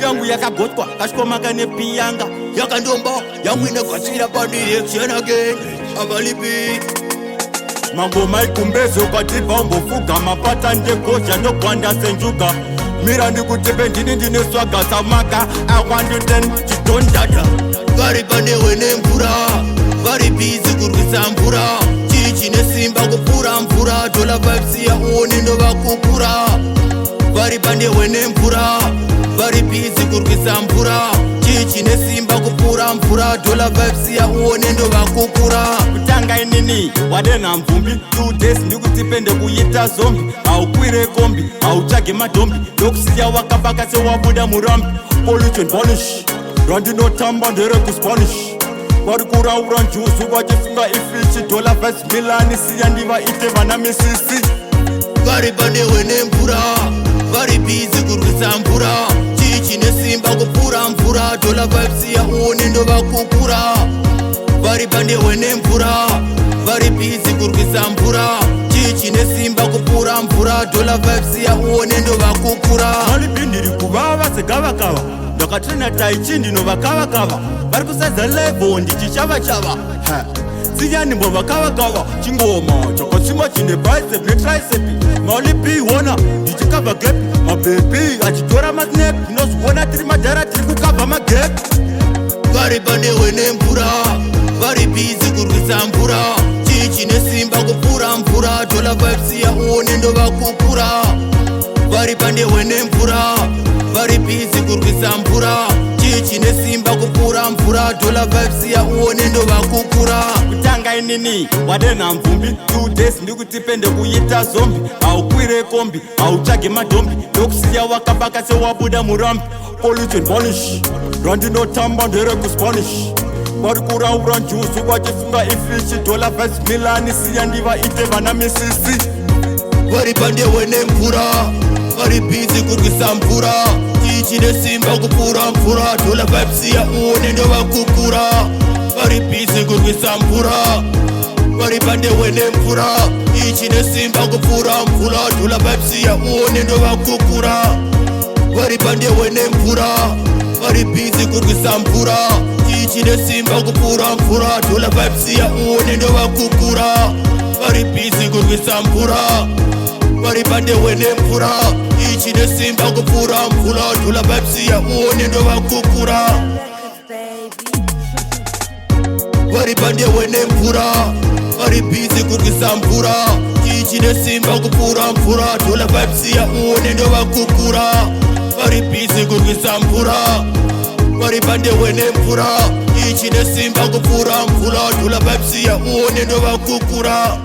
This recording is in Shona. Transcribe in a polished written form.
yangu yakagotwa kashikomaka nepiyanga yakandomba yangu inegwachira pani action again avalipi mangoma ikumbezo kwatipa umbofuga mapata ndegozha ndogwanda senjuga mira ndikutepe ndine swaga samaka akwanduten chitondada vari panewe nemvura vari bizi kurwisa mvura chichine simba kupfuura mvura dola vibes yaone ndovakukura vari panewe nemvura vari bizi kurwisa mvura chichine simba kupfuura mvura dola vibes yaone ndovakukura kutanga inini wadenha mvumbi 2 days ndikutipende kuita zombi haukwire kombi hautsvage madombi ndokusiya wakapaka sewabuda murambi pollution bonish randinotamba nderekuspanish vari kuraura njuzu vachifunga ifichi dola vibes milani siya ndivaite vana misisi vari panewe nemvura vari bizi kurwisa mvura chichine simba kupfuura mvura dola vibes yaone ndovakukura vari panewe nemvura vari bizi kurwisa mvura chichine simba kupfuura mvura dola vibes yaone ndovakukura malipindiri kuvava segavakava ndakatrena taichi ndinovakavakava vari kusadza level ndichichavachava siyani mbovakavakava chingoma chakasimba chine bicep netricep maulipiwona ndichikabva gap mabebi achitora masnap ndinozviona tiri madhara tiri kukabva magap vari panewe nemvura vari bizi kurwisa mvura chichine simba kupfuura mvura dola vibes yaone ndovakukura vari panewe nemvura vari bizi kurwisa mvura chichine simba kupfuura mvura dola vibes yaone ndovakukura kutanga inini wadenha mvumbi 2 days ndikutipende kuita zombi haukwire kombi hautsvage madombi ndokusiya wakapaka sewabuda murambi pollution bonish randinotamba nderekuspanish vari kuraura njuzu vachifunga ifichi dola vibes milani siya ndivaite vana misisi vari pandewe nemvura vari bizi kurwisa mvura chichine simba kupfuura mvura dola vibes yaone ndovakukura vari bizi kurwisa mvura vari pandewe nemvura chichine simba kupfuura mvura dola vibes yaone ndovakukura vari pandewe nemvura vari bizi kurwisa mvura chichine simba kupfuura mvura dola vibes yaone ndovakukura vari bizi kurwisa mvura vari pandewe nemvura ichine simba kupfuura mvura dola vibes yaone ndovakukura vari pandewe nemvura vari bizi kurwisa mvura ichine simba kupfuura mvura dola vibes yaone ndovakukura vari bizi kurwisa mvura vari pandewe nemvura ichine simba kupfuura mvura dola vibes yaone ndovakukura